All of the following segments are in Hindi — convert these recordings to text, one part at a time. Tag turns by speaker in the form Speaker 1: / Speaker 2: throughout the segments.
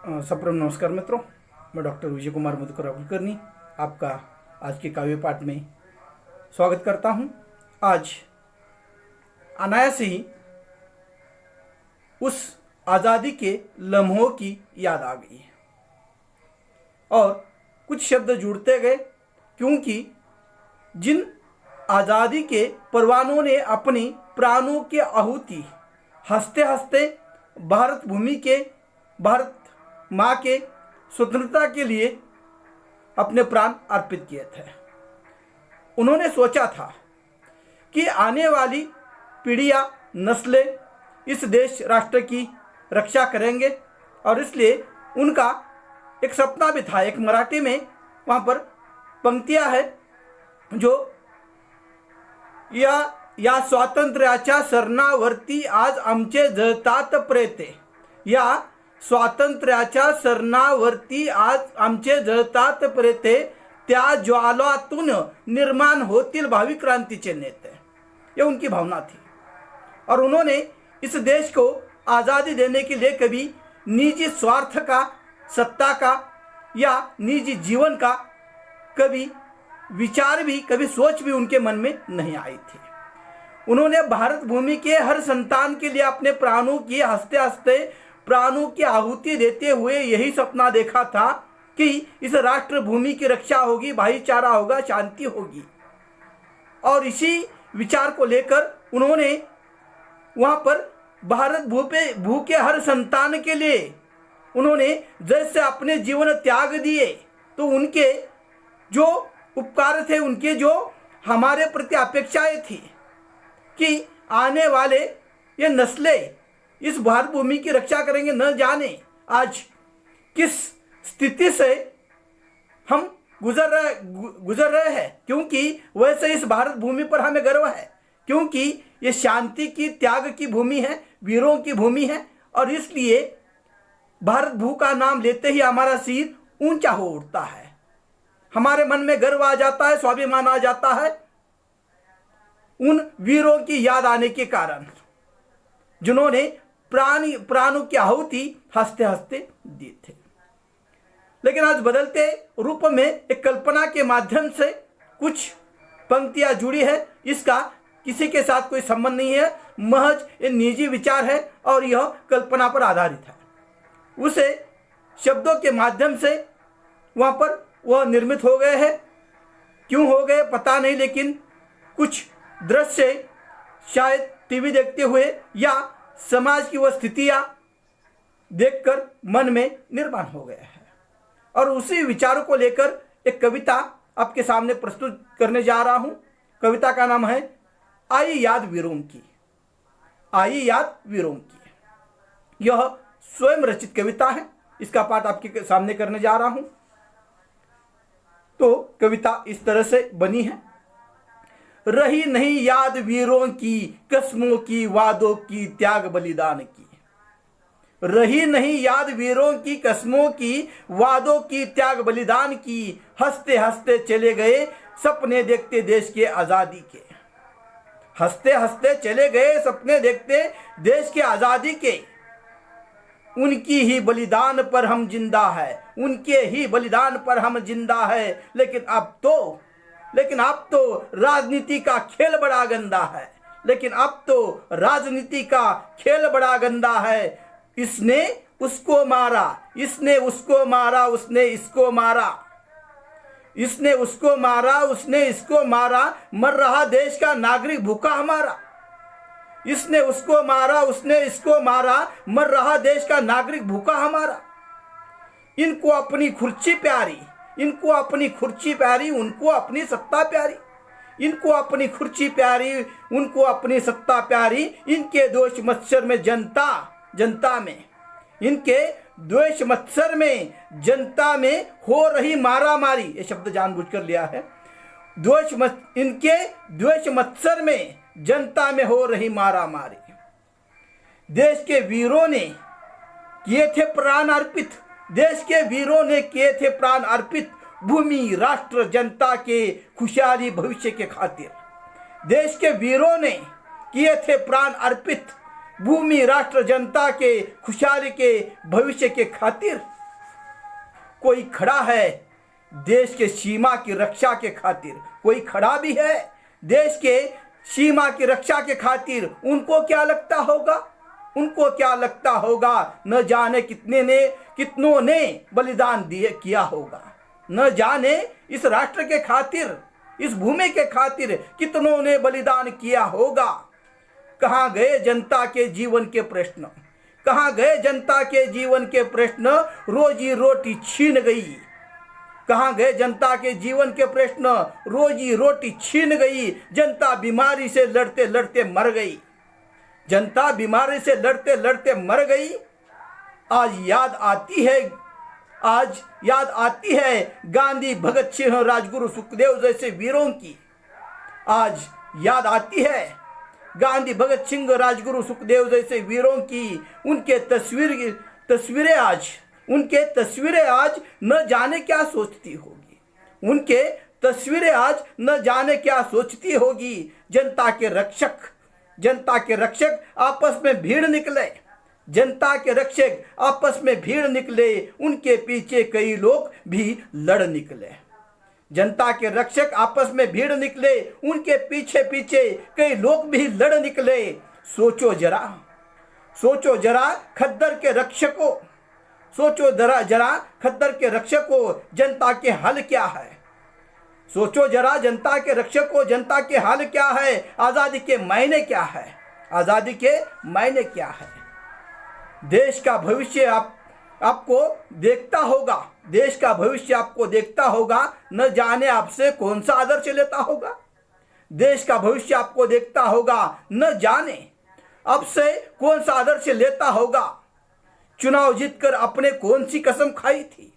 Speaker 1: सप्रम नमस्कार मित्रों, मैं डॉक्टर विजय कुमार मधुकर कुलकर्णी आपका आज के काव्य पाठ में स्वागत करता हूं। आज अनायास ही उस आज़ादी के लम्हों की याद आ गई और कुछ शब्द जुड़ते गए, क्योंकि जिन आज़ादी के परवानों ने अपनी प्राणों की आहुति हंसते हंसते भारत माँ के स्वतंत्रता के लिए अपने प्राण अर्पित किए थे। उन्होंने सोचा था कि आने वाली पीढ़ियाँ, नस्लें इस देश राष्ट्र की रक्षा करेंगे, और इसलिए उनका एक सपना भी था। एक मराठी में वहाँ पर पंक्तियाँ है जो या स्वातंत्र्याच्या सरणावरती आज आमचे जळतात प्रेते, या स्वातंत्र्याच्या सरणावरती आज आमचे जळतात प्रेते, त्या ज्वालातून निर्माण होतील भावी क्रांतीचे नेते। ये उनकी भावना थी और उन्होंने इस देश को आज़ादी देने के लिए कभी निजी स्वार्थ का, सत्ता का या निजी जीवन का कभी विचार भी, कभी सोच भी उनके मन में नहीं आई थी। उन्होंने भारत भूमि के हर संतान के लिए अपने प्राणों की हंसते हंसते प्राणों की आहुति देते हुए यही सपना देखा था कि इस राष्ट्र भूमि की रक्षा होगी, भाईचारा होगा, शांति होगी। और इसी विचार को लेकर उन्होंने वहाँ पर भारत भू के हर संतान के लिए उन्होंने जैसे अपने जीवन त्याग दिए, तो उनके जो उपकार थे, उनके जो हमारे प्रति अपेक्षाएं थी कि आने वाले ये नस्लें इस भारत भूमि की रक्षा करेंगे। न जाने आज किस स्थिति से हम गुजर रहे हैं, क्योंकि वैसे इस भारत भूमि पर हमें गर्व है, क्योंकि ये शांति की, त्याग की भूमि है, वीरों की भूमि है। और इसलिए भारत भू का नाम लेते ही हमारा सिर ऊंचा हो उठता है, हमारे मन में गर्व आ जाता है, स्वाभिमान आ जाता है उन वीरों की याद आने के कारण, जिन्होंने प्राणों की आहुति हंसते हंसते दी थे। लेकिन आज बदलते रूप में एक कल्पना के माध्यम से कुछ पंक्तियां जुड़ी है। इसका किसी के साथ कोई संबंध नहीं है, महज ये निजी विचार है और यह कल्पना पर आधारित है। उसे शब्दों के माध्यम से वहाँ पर वह निर्मित हो गए हैं। क्यों हो गए पता नहीं, लेकिन कुछ दृश्य शायद टीवी देखते हुए या समाज की वह स्थितियां देखकर मन में निर्माण हो गया है। और उसी विचारों को लेकर एक कविता आपके सामने प्रस्तुत करने जा रहा हूं। कविता का नाम है आई याद वीरों की। आई याद वीरों की, यह स्वयं रचित कविता है। इसका पाठ आपके सामने करने जा रहा हूं। तो कविता इस तरह से बनी है। रही नहीं याद वीरों की, कस्मों की, वादों की, त्याग बलिदान की। रही नहीं याद वीरों की, कस्मों की, वादों की, त्याग बलिदान की। हंसते हंसते चले गए सपने देखते देश के आज़ादी के। हंसते हंसते चले गए सपने देखते देश के आज़ादी के। उनकी ही बलिदान पर हम जिंदा है, उनके ही बलिदान पर हम जिंदा है। लेकिन अब तो राजनीति का खेल बड़ा गंदा है। लेकिन अब तो राजनीति का खेल बड़ा गंदा है। इसने उसको मारा, इसने उसको मारा, उसने इसको मारा। इसने उसको मारा, उसने इसको मारा, मर रहा देश का नागरिक भूखा हमारा। इसने उसको मारा, उसने इसको मारा, मर रहा देश का नागरिक भूखा हमारा। इनको अपनी खुर्ची प्यारी, इनको अपनी खुर्ची प्यारी, उनको अपनी सत्ता प्यारी। इनको अपनी खुर्ची प्यारी, उनको अपनी सत्ता प्यारी। इनके द्वेष मत्सर में जनता में, इनके द्वेष मत्सर में जनता में हो रही मारा मारी। ये शब्द जानबूझकर लिया है। इनके द्वेष मत्सर में जनता में हो रही मारा मारी। देश के वीरों ने किए थे प्राण अर्पित, देश के वीरों ने किए थे प्राण अर्पित, भूमि, राष्ट्र, जनता के खुशहाली भविष्य के खातिर। देश के वीरों ने किए थे प्राण अर्पित, भूमि राष्ट्र जनता के खुशहाली के भविष्य के खातिर कोई खड़ा है, देश के सीमा की रक्षा के खातिर कोई खड़ा भी है, देश के सीमा की रक्षा के खातिर। उनको क्या लगता होगा, उनको क्या लगता होगा, न जाने कितनों ने बलिदान किया होगा, न जाने इस राष्ट्र के खातिर, इस भूमि के खातिर कितनों ने बलिदान किया होगा। कहाँ गए जनता के जीवन के प्रश्न, कहाँ गए जनता के जीवन के प्रश्न, रोजी रोटी छीन गई। कहाँ गए जनता के जीवन के प्रश्न, रोजी रोटी छीन गई। जनता बीमारी से लड़ते लड़ते मर गई, जनता बीमारी से लड़ते लड़ते मर गई। आज याद आती है गांधी, भगत सिंह, राजगुरु, सुखदेव जैसे वीरों की। आज याद आती है गांधी, भगत सिंह, राजगुरु, सुखदेव जैसे वीरों की। उनके तस्वीरें आज न जाने क्या सोचती होगी, उनके तस्वीरें आज न जाने क्या सोचती होगी। जनता के रक्षक आपस में भीड़ निकले, जनता के रक्षक आपस में भीड़ निकले। उनके पीछे कई लोग भी लड़ निकले। जनता के रक्षक आपस में भीड़ निकले, उनके पीछे पीछे कई लोग भी लड़ निकले। सोचो जरा खद्दर के रक्षकों, सोचो जरा खद्दर के रक्षकों, जनता के हाल क्या है। सोचो जरा जनता के रक्षकों, जनता के हाल क्या है। आज़ादी के मायने क्या है, आज़ादी के मायने क्या है। देश का भविष्य आपको देखता होगा, देश का भविष्य आपको देखता होगा। न जाने आपसे कौन सा आदर्श लेता होगा। देश का भविष्य आपको देखता होगा, न जाने आपसे कौन सा आदर्श लेता होगा। चुनाव जीतकर आपने कौन सी कसम खाई थी,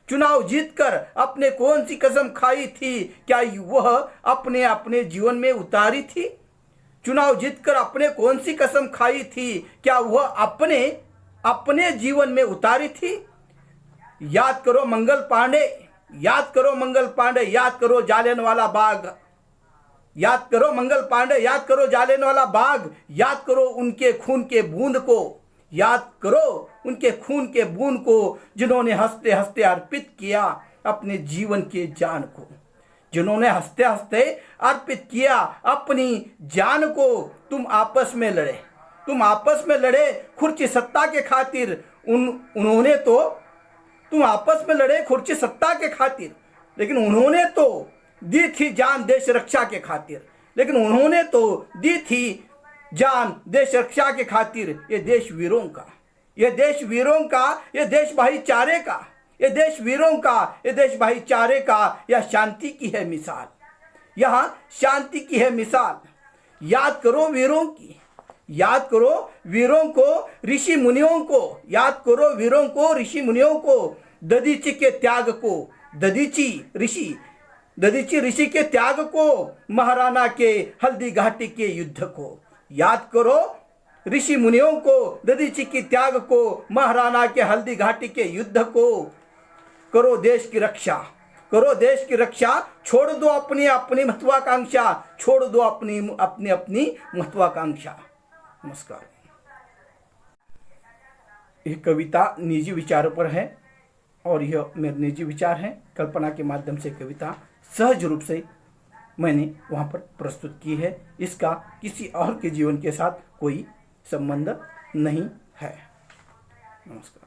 Speaker 1: चुनाव जीतकर आपने कौन सी कसम खाई थी, क्या वह अपने जीवन में उतारी थी। चुनाव जीतकर आपने कौन सी कसम खाई थी, क्या वह अपने जीवन में उतारी थी। याद करो मंगल पांडे, याद करो मंगल पांडे, याद करो जालियनवाला बाग, याद करो मंगल पांडे, याद करो जालियनवाला बाग। याद करो उनके खून के बूंद को, याद करो उनके खून के बूंद को, जिन्होंने हंसते हंसते अर्पित किया अपने जीवन के जान को, जिन्होंने हंसते हंसते अर्पित किया अपनी जान को। तुम आपस में लड़े खुर्ची सत्ता के खातिर। उन्होंने तो तुम आपस में लड़े खुर्ची सत्ता के खातिर, लेकिन उन्होंने तो दी थी जान देश रक्षा के खातिर, लेकिन उन्होंने तो दी थी जान देश रक्षा के खातिर। ये देश वीरों का, ये देश वीरों का, ये देश भाईचारे का, ये देश वीरों का, ये देश भाईचारे का। यह शांति की है मिसाल, यहाँ शांति की है मिसाल। याद करो वीरों की, याद करो वीरों को, ऋषि मुनियों को, याद करो वीरों को, ऋषि मुनियों को। दधीची के त्याग को, दधीची ऋषि के त्याग को, महाराणा के हल्दी घाटी के युद्ध को। याद करो ऋषि मुनियों को, दधीची के त्याग को, महाराणा के हल्दी घाटी के युद्ध को। करो देश की रक्षा, करो देश की रक्षा। छोड़ दो अपनी महत्वाकांक्षा, छोड़ दो अपनी महत्वाकांक्षा। नमस्कार। यह कविता निजी विचारों पर है और यह मेरे निजी विचार हैं। कल्पना के माध्यम से कविता सहज रूप से मैंने वहाँ पर प्रस्तुत की है। इसका किसी और के जीवन के साथ कोई संबंध नहीं है। नमस्कार।